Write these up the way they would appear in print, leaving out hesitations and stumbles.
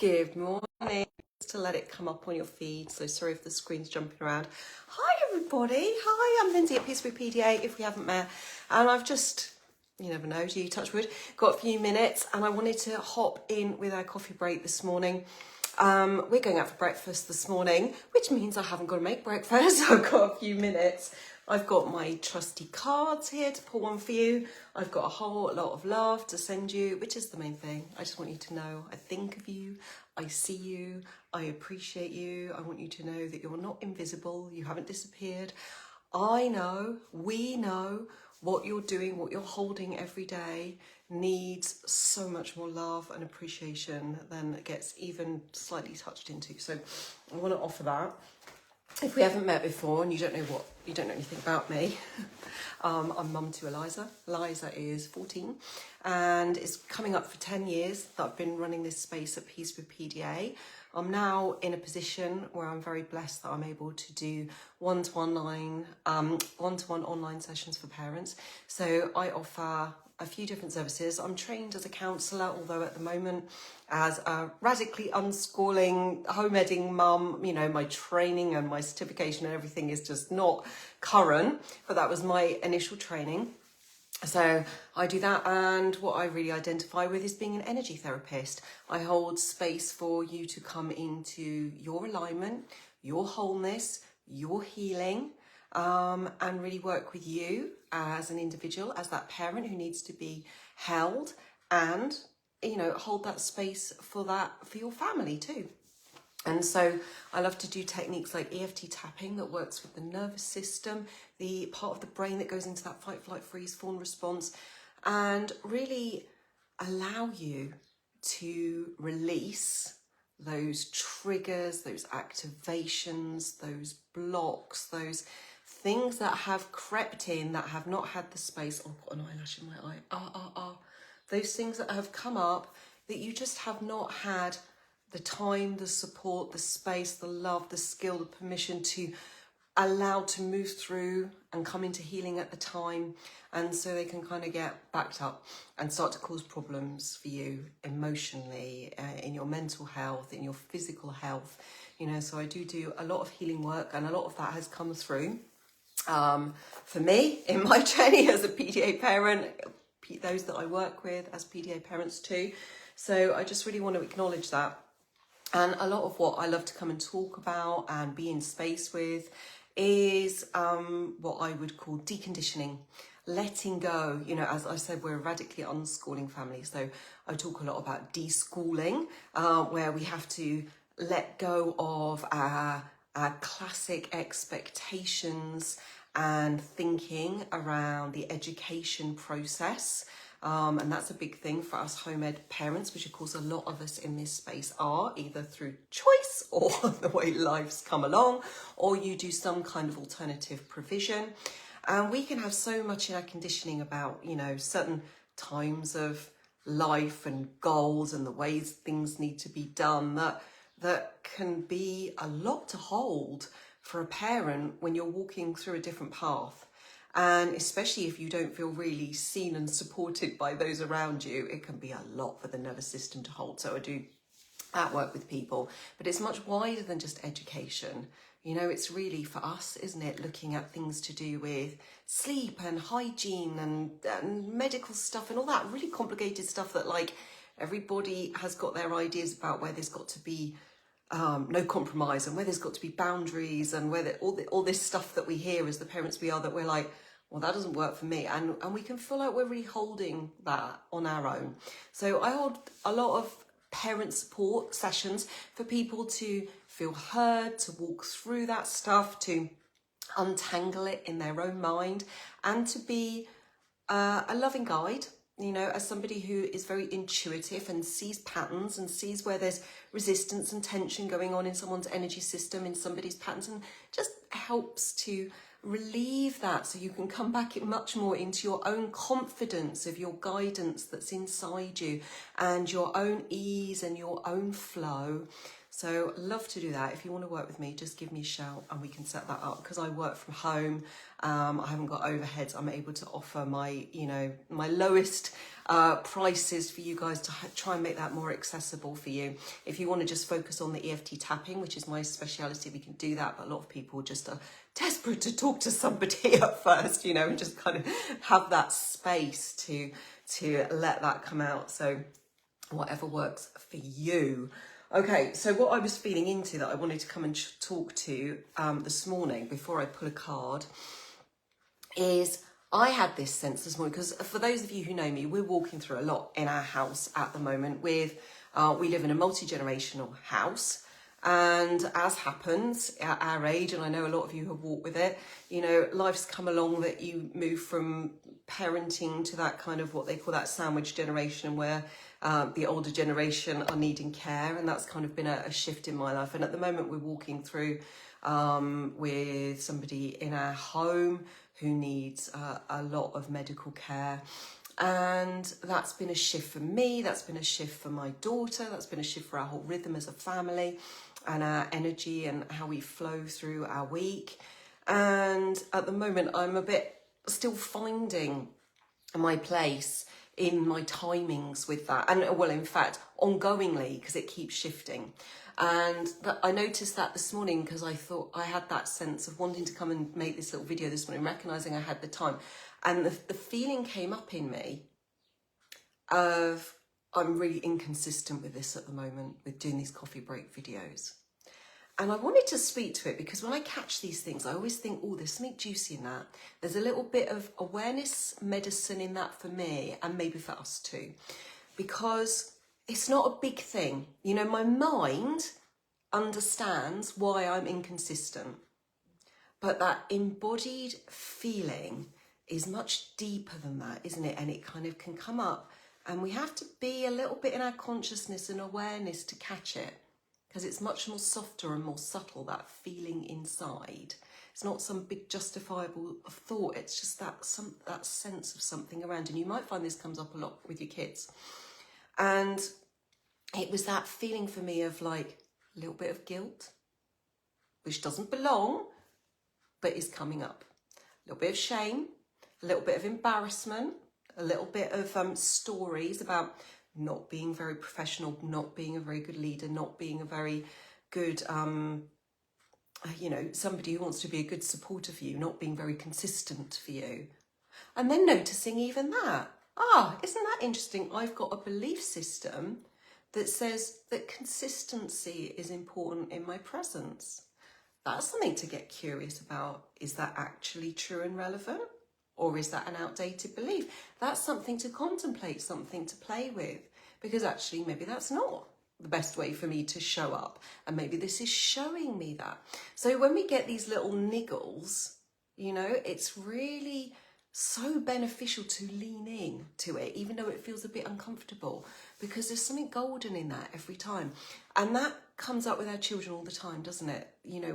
Good morning. Just to let it come up on your feed, so sorry if the screen's jumping around. Hi everybody. Hi, I'm Lindsay at Peaceful PDA, if we haven't met. And I've just, you never know, do you, touch wood, got a few minutes, and I wanted to hop in with our coffee break this morning. We're going out for breakfast this morning, which means I haven't got to make breakfast. I've got a few minutes. I've got my trusty cards here to pull one for you. I've got a whole lot of love to send you, which is the main thing. I just want you to know I think of you, I see you, I appreciate you. I want you to know that you're not invisible, you haven't disappeared. I know, we know what you're doing, what you're holding every day needs so much more love and appreciation than it gets even slightly touched into. So I want to offer that. If we haven't met before and you don't know anything about me, I'm mum to Eliza. Eliza is 14 and it's coming up for 10 years that I've been running this space at Peace with PDA. I'm now in a position where I'm very blessed that I'm able to do one-to-one online sessions for parents. So I offer a few different services. I'm trained as a counsellor, although at the moment as a radically unschooling, home-editing mum, you know, my training and my certification and everything is just not current, but that was my initial training. So I do that, and what I really identify with is being an energy therapist. I hold space for you to come into your alignment, your wholeness, your healing, and really work with you as an individual, as that parent who needs to be held, and, you know, hold that space for your family too. And so I love to do techniques like EFT tapping that works with the nervous system, the part of the brain that goes into that fight, flight, freeze, fawn response, and really allow you to release those triggers, those activations, those blocks, those things that have crept in, that have not had the space. Oh, I've got an eyelash in my eye. Those things that have come up that you just have not had the time, the support, the space, the love, the skill, the permission to allow to move through and come into healing at the time. And so they can kind of get backed up and start to cause problems for you emotionally, in your mental health, in your physical health. You know, so I do a lot of healing work, and a lot of that has come through for me in my journey as a PDA parent, those that I work with as PDA parents too. So I just really want to acknowledge that. And a lot of what I love to come and talk about and be in space with is what I would call deconditioning, letting go. You know, as I said, we're a radically unschooling family. So I talk a lot about deschooling, where we have to let go of our classic expectations and thinking around the education process. And that's a big thing for us home ed parents, which of course a lot of us in this space are, either through choice or the way life's come along, or you do some kind of alternative provision. And we can have so much in our conditioning about, you know, certain times of life and goals and the ways things need to be done that can be a lot to hold for a parent when you're walking through a different path. And especially if you don't feel really seen and supported by those around you, it can be a lot for the nervous system to hold. So I do that work with people, but it's much wider than just education. You know, it's really for us, isn't it? Looking at things to do with sleep and hygiene and medical stuff and all that really complicated stuff that, like, everybody has got their ideas about where there's got to be no compromise and where there's got to be boundaries, and where all this stuff that we hear as the parents we are, that we're like, well, that doesn't work for me. And we can feel like we're really holding that on our own. So I hold a lot of parent support sessions for people to feel heard, to walk through that stuff, to untangle it in their own mind, and to be a loving guide. You know, as somebody who is very intuitive and sees patterns and sees where there's resistance and tension going on in someone's energy system, in somebody's patterns, and just helps to relieve that so you can come back much more into your own confidence of your guidance that's inside you, and your own ease and your own flow. So love to do that. If you want to work with me, just give me a shout and we can set that up. Because I work from home, I haven't got overheads. I'm able to offer my, my lowest prices for you guys to try and make that more accessible for you. If you want to just focus on the EFT tapping, which is my speciality, we can do that. But a lot of people just are desperate to talk to somebody at first, and just kind of have that space to let that come out. So whatever works for you. Okay, so what I was feeling into that I wanted to come and talk to this morning before I pull a card is I had this sense this morning, because for those of you who know me, we're walking through a lot in our house at the moment with, we live in a multi-generational house. And as happens at our age, and I know a lot of you have walked with it, life's come along that you move from parenting to that kind of what they call that sandwich generation where the older generation are needing care. And that's kind of been a shift in my life. And at the moment we're walking through with somebody in our home who needs a lot of medical care. And that's been a shift for me, that's been a shift for my daughter, that's been a shift for our whole rhythm as a family and our energy and how we flow through our week. And at the moment, I'm a bit still finding my place in my timings with that. And well, in fact, ongoingly, because it keeps shifting. And I noticed that this morning because I thought I had that sense of wanting to come and make this little video this morning, recognizing I had the time. And the feeling came up in me of I'm really inconsistent with this at the moment, with doing these coffee break videos. And I wanted to speak to it because when I catch these things, I always think, oh, there's something juicy in that. There's a little bit of awareness medicine in that for me and maybe for us too. Because it's not a big thing. My mind understands why I'm inconsistent. But that embodied feeling is much deeper than that, isn't it? And it kind of can come up and we have to be a little bit in our consciousness and awareness to catch it, because it's much more softer and more subtle, that feeling inside. It's not some big justifiable thought. It's just that sense of something around. And you might find this comes up a lot with your kids. And it was that feeling for me of like a little bit of guilt, which doesn't belong, but is coming up. A little bit of shame, a little bit of embarrassment, a little bit of stories about not being very professional, not being a very good leader, not being a very good, somebody who wants to be a good supporter for you, not being very consistent for you. And then noticing even that. Isn't that interesting? I've got a belief system that says that consistency is important in my presence. That's something to get curious about. Is that actually true and relevant? Or is that an outdated belief? That's something to contemplate, something to play with. Because actually, maybe that's not the best way for me to show up. And maybe this is showing me that. So when we get these little niggles, it's really so beneficial to lean in to it, even though it feels a bit uncomfortable, because there's something golden in that every time. And that comes up with our children all the time, doesn't it?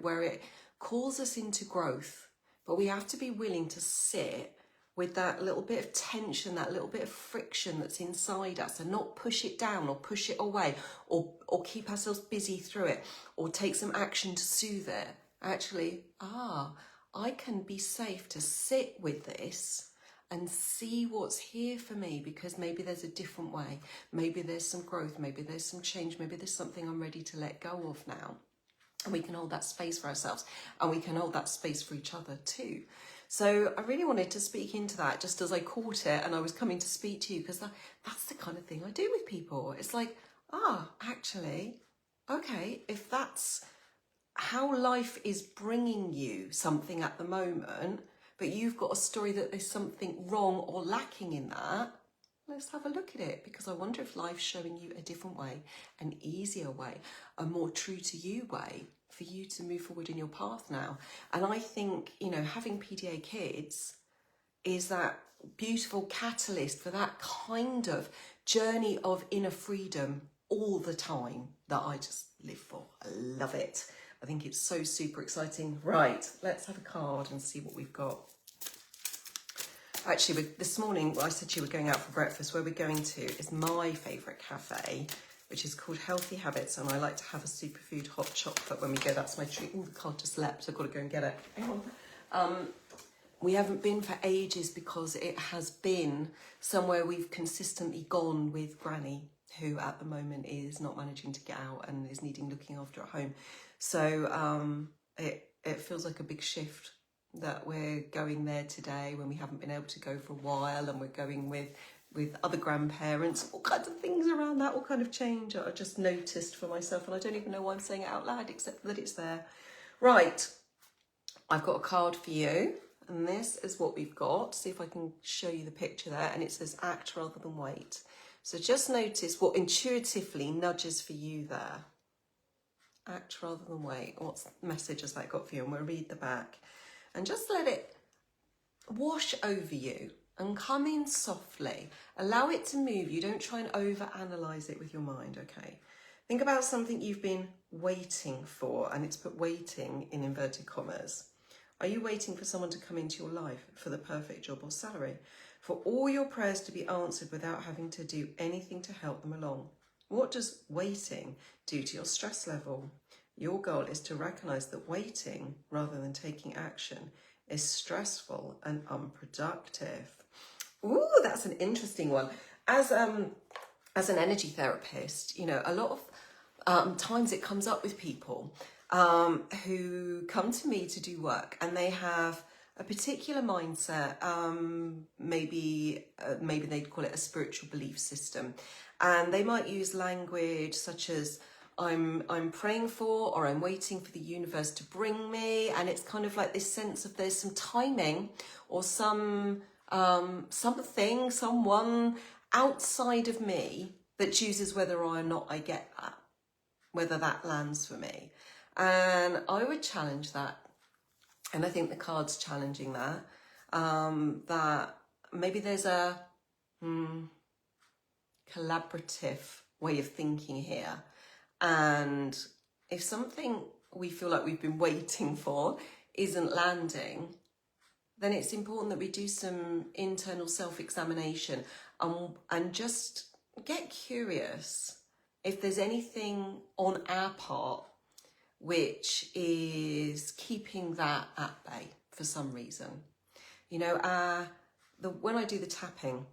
Where it calls us into growth, but we have to be willing to sit with that little bit of tension, that little bit of friction that's inside us, and not push it down or push it away or keep ourselves busy through it or take some action to soothe it. Actually, I can be safe to sit with this and see what's here for me, because maybe there's a different way. Maybe there's some growth, maybe there's some change, maybe there's something I'm ready to let go of now. And we can hold that space for ourselves, and we can hold that space for each other too. So I really wanted to speak into that just as I caught it and I was coming to speak to you, because that's the kind of thing I do with people. It's like, actually, okay, if that's how life is bringing you something at the moment, but you've got a story that there's something wrong or lacking in that, let's have a look at it, because I wonder if life's showing you a different way, an easier way, a more true to you way for you to move forward in your path now. And I think, having PDA kids is that beautiful catalyst for that kind of journey of inner freedom all the time that I just live for. I love it. I think it's so super exciting. Right, let's have a card and see what we've got. Actually, this morning, I said to you we're going out for breakfast. Where we're going to is my favourite cafe, which is called Healthy Habits, and I like to have a superfood hot chocolate when we go. That's my treat. Oh, the card just leapt, so I've got to go and get it. Hang on. We haven't been for ages because it has been somewhere we've consistently gone with Granny, who at the moment is not managing to get out and is needing looking after at home. So it feels like a big shift that we're going there today when we haven't been able to go for a while, and we're going with other grandparents. All kinds of things around that, all kind of change I just noticed for myself, and I don't even know why I'm saying it out loud except that it's there. Right, I've got a card for you, and this is what we've got. See if I can show you the picture there, and it says act rather than wait. So just notice what intuitively nudges for you there. Act rather than wait. What message has that got for you? And we'll read the back. And just let it wash over you and come in softly. Allow it to move you. Don't try and over-analyse it with your mind, okay? Think about something you've been waiting for, and it's put waiting in inverted commas. Are you waiting for someone to come into your life for the perfect job or salary? For all your prayers to be answered without having to do anything to help them along? What does waiting do to your stress level? Your goal is to recognise that waiting, rather than taking action, is stressful and unproductive. Ooh, that's an interesting one. As an energy therapist, you know, a lot of times it comes up with people who come to me to do work, and they have a particular mindset. Maybe they'd call it a spiritual belief system, and they might use language such as I'm praying for, or I'm waiting for the universe to bring me, and it's kind of like this sense of there's some timing or something, someone outside of me that chooses whether or not I get that, whether that lands for me. And I would challenge that, and I think the card's challenging that, that maybe there's a collaborative way of thinking here. And if something we feel like we've been waiting for isn't landing, then it's important that we do some internal self-examination and just get curious if there's anything on our part which is keeping that at bay for some reason. You know, when I do the tapping,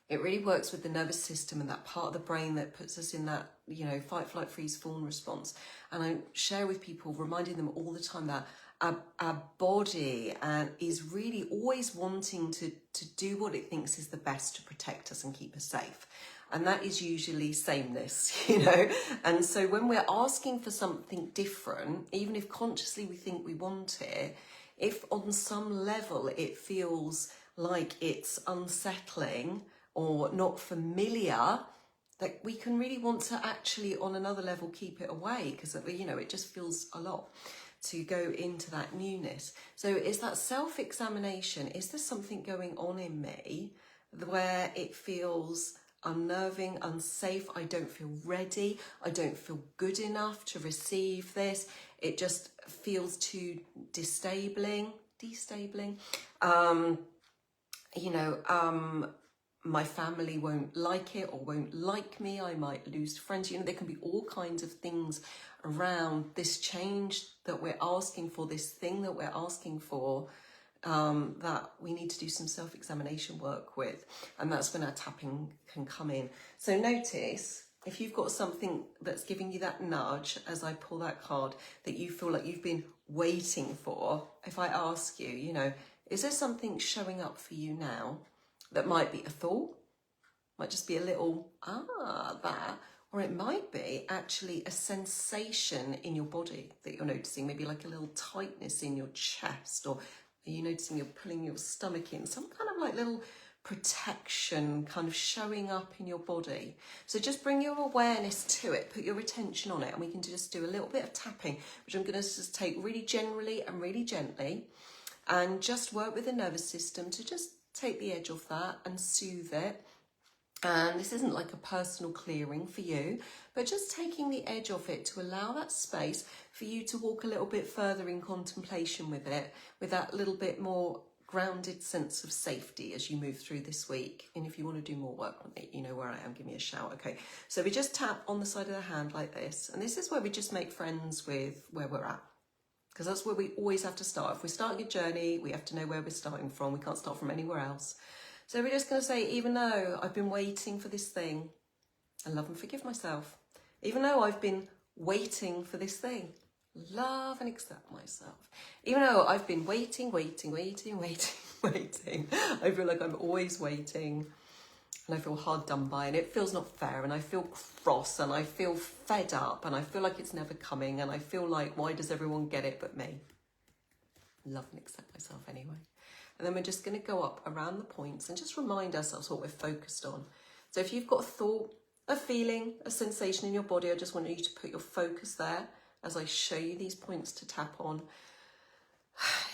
it really works with the nervous system and that part of the brain that puts us in that, you know, fight, flight, freeze, fawn response. And I share with people, reminding them all the time that our body is really always wanting to do what it thinks is the best to protect us and keep us safe. And that is usually sameness, you know. And so when we're asking for something different, even if consciously we think we want it, if on some level it feels like it's unsettling or not familiar, that we can really want to actually on another level keep it away, because, you know, it just feels a lot to go into that newness. So it's that self-examination. Is there something going on in me where it feels unnerving, unsafe? I don't feel ready. I don't feel good enough to receive this. It just feels too destabling. My family won't like it or won't like me. I might lose friends. You know, there can be all kinds of things around this change that we're asking for, this thing that we're asking for, that we need to do some self-examination work with. And that's when our tapping can come in. So notice if you've got something that's giving you that nudge as I pull that card that you feel like you've been waiting for. If I ask you, you know, is there something showing up for you now that might be a thought, might just be a little, that, or it might be actually a sensation in your body that you're noticing, maybe like a little tightness in your chest, or are you noticing you're pulling your stomach in, some kind of like little protection kind of showing up in your body. So just bring your awareness to it, put your attention on it, and we can just do a little bit of tapping, which I'm going to just take really generally and really gently, and just work with the nervous system to just take the edge off that and soothe it. And this isn't like a personal clearing for you, but just taking the edge off it to allow that space for you to walk a little bit further in contemplation with it, with that little bit more grounded sense of safety as you move through this week. And if you want to do more work on it, you know where I am, give me a shout. Okay, so we just tap on the side of the hand like this, and this is where we just make friends with where we're at, because that's where we always have to start. If we're starting a journey, we have to know where we're starting from. We can't start from anywhere else. So we're just going to say, even though I've been waiting for this thing, I love and forgive myself. Even though I've been waiting for this thing, love and accept myself. Even though I've been waiting, I feel like I'm always waiting, and I feel hard done by, and it feels not fair, and I feel cross, and I feel fed up, and I feel like it's never coming, and I feel like, why does everyone get it but me? Love and accept myself anyway. And then we're just going to go up around the points and just remind ourselves what we're focused on. So if you've got a thought, a feeling, a sensation in your body, I just want you to put your focus there as I show you these points to tap on.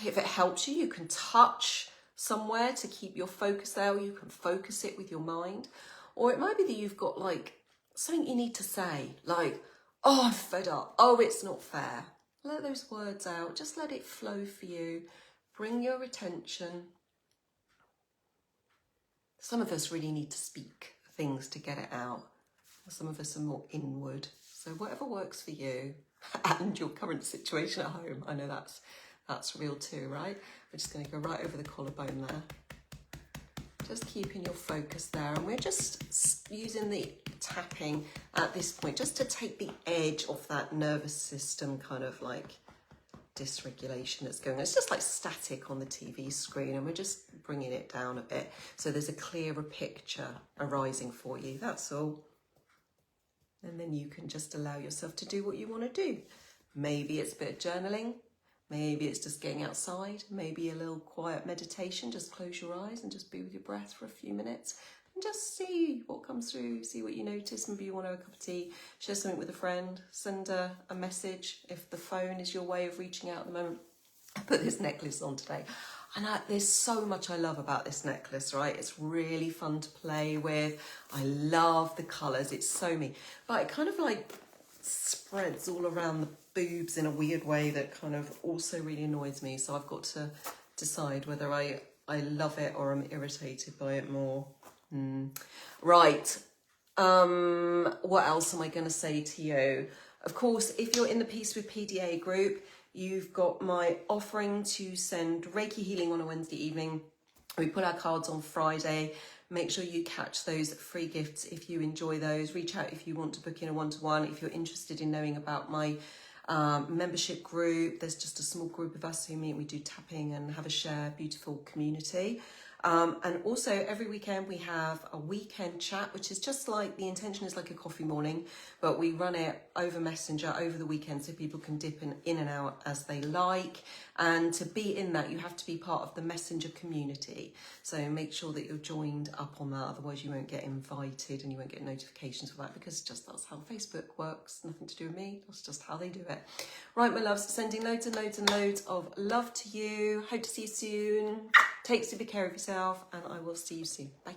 If it helps you, you can touch somewhere to keep your focus there, or you can focus it with your mind. Or it might be that you've got like something you need to say, like, oh, I'm fed up. Oh, it's not fair. Let those words out. Just let it flow for you. Bring your attention. Some of us really need to speak things to get it out. Some of us are more inward. So whatever works for you and your current situation at home. I know that's real too, right? We're just going to go right over the collarbone there. Just keeping your focus there. And we're just using the tapping at this point just to take the edge off that nervous system kind of like dysregulation that's going on. It's just like static on the TV screen, and we're just bringing it down a bit so there's a clearer picture arising for you. That's all. And then you can just allow yourself to do what you want to do. Maybe it's a bit of journaling. Maybe it's just getting outside. Maybe a little quiet meditation. Just close your eyes and just be with your breath for a few minutes. And just see what comes through. See what you notice. Maybe you want to have a cup of tea. Share something with a friend. Send a message if the phone is your way of reaching out at the moment. I put this necklace on today. And there's so much I love about this necklace, right? It's really fun to play with. I love the colours. It's so me. But it kind of like spreads all around the boobs in a weird way that kind of also really annoys me. So I've got to decide whether I love it or I'm irritated by it more. Right. What else am I going to say to you? Of course, if you're in the Peace with PDA group, you've got my offering to send Reiki healing on a Wednesday evening. We put our cards on Friday. Make sure you catch those free gifts if you enjoy those. Reach out if you want to book in a one-to-one. If you're interested in knowing about my membership group, there's just a small group of us who meet. We do tapping and have a share, beautiful community. And also every weekend we have a weekend chat, which is just like, the intention is like a coffee morning, but we run it over Messenger over the weekend so people can dip in and out as they like. And to be in that, you have to be part of the Messenger community. So make sure that you're joined up on that, otherwise you won't get invited and you won't get notifications for that, because just that's how Facebook works. Nothing to do with me, that's just how they do it. Right, my loves, sending loads and loads and loads of love to you. Hope to see you soon. Take super care of yourself, and I will see you soon. Bye.